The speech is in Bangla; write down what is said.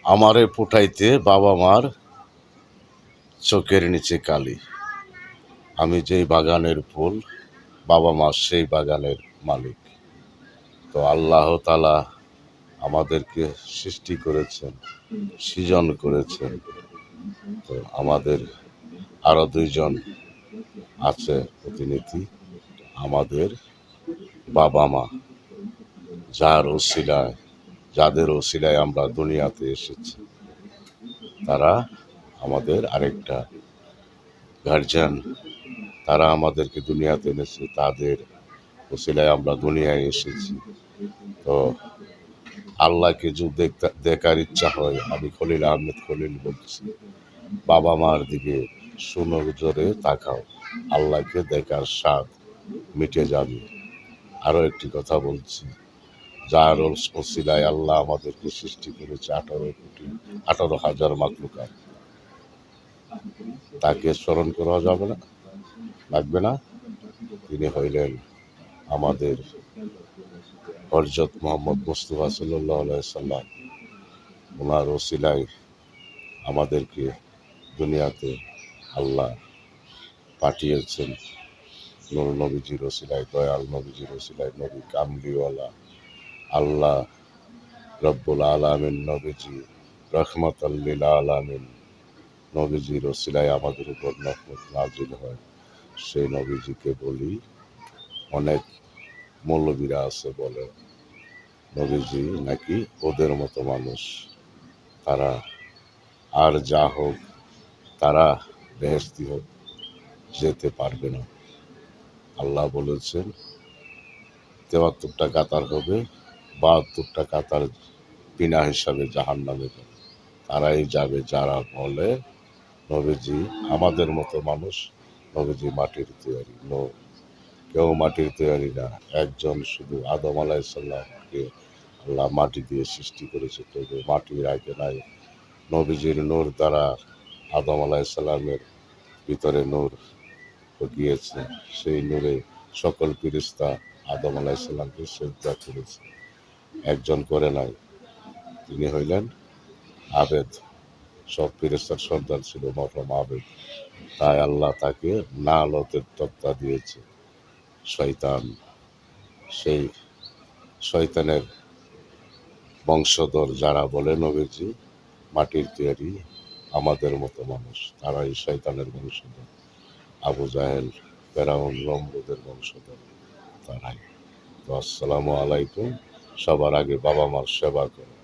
আমারে ফুটাইতে বাবা মার চোখের নিচে কালি। আমি যেই বাগানের ফুল, বাবা মা সেই বাগানের মালিক। তো আল্লাহ তাআলা আমাদেরকে সৃষ্টি করেছেন, সৃজন করেছেন। তো আমাদের আরো ২ জন আছে প্রতিনিধি, আমাদের বাবা মা, যাদের ওসিলায় আমরা দুনিয়াতে এসেছি। তারা আমাদের আরেকটা গার্জিয়ান, তারা আমাদেরকে দুনিয়াতে এনেছে, তাদের ওসিলায় আমরা দুনিয়ায় এসেছি। তো আল্লাহকে যদি দেখার ইচ্ছা হয়, আমি খলিল আহমেদ খলিল বলছি, বাবা মার দিকে সুনজরে তাকাও, আল্লাহকে দেখার স্বাদ মিটে যাবে। আরও একটি কথা বলছি, যার ওসিলায় আল্লাহ আমাদেরকে সৃষ্টি করেছে 18,000 মাখলুকাত, তাকে স্মরণ করা যাবে না, লাগবে না? তিনি হইলেন আমাদের হযরত মুহাম্মদ মুস্তাফা সাল্লাল্লাহু আলাইহি সাল্লাম। ওনার ওসিলায় আমাদেরকে দুনিয়াতে আল্লাহ পাঠিয়েছেন। নূর নবীজির ওসিলায়, দয়াল নবীজির ওসিলায়, নবী কামলিওয়ালা আল্লাহ রব্বুল আলামিন, নবীজি রহমাতাল লিল আলামিন, নবীজির ওসিলায় আমাদের উপর রহমত নাজিল হয়। সেই নবীজিকে বলি, অনেক মৌলবীরা আছে বলে নবীজি নাকি ওদের মতো মানুষ, তারা আর যা হোক, তারা বেহেশতি হোক যেতে পারবে না। আল্লাহ বলেছেন ৭৩টা কাতার হবে, ৭২টা কাতার বিনা হিসাবে জাহান্নামে যাবে। তারাই যাবে যারা বলে নবীজি আমাদের মতো মানুষ, নবীজি মাটির তৈরি। কেউ মাটির তৈরি না। একজন শুধু আদম আলাইহিস সালামকে আল্লাহ মাটি দিয়ে সৃষ্টি করেছে, তবে মাটির আগে নাই। নবীজির নূর দ্বারা আদম আলাইহিস সালামের ভিতরে নূর গিয়েছে, সেই নূরে সকল ফেরেশতা আদম আলাইহিস সালামকে সিজদা করেছে, একজন করে নাই, তিনি হইলেন আবেদ। সব ফেরেশতার সন্তান ছিল মরহুম আবেদ, তাই আল্লাহ তাকে নালতের তক্তা দিয়েছে। শয়তান, সেই শয়তানের বংশধর যারা বলে নবীজি মাটির তৈরি, আমাদের মতো মানুষ, তারাই শয়তানের বংশধর। আবু জাহেল, ফেরাউন, নমরুদের বংশধর তারাই। তো আসসালামু আলাইকুম। সবার আগে বাবা মার সেবা করো।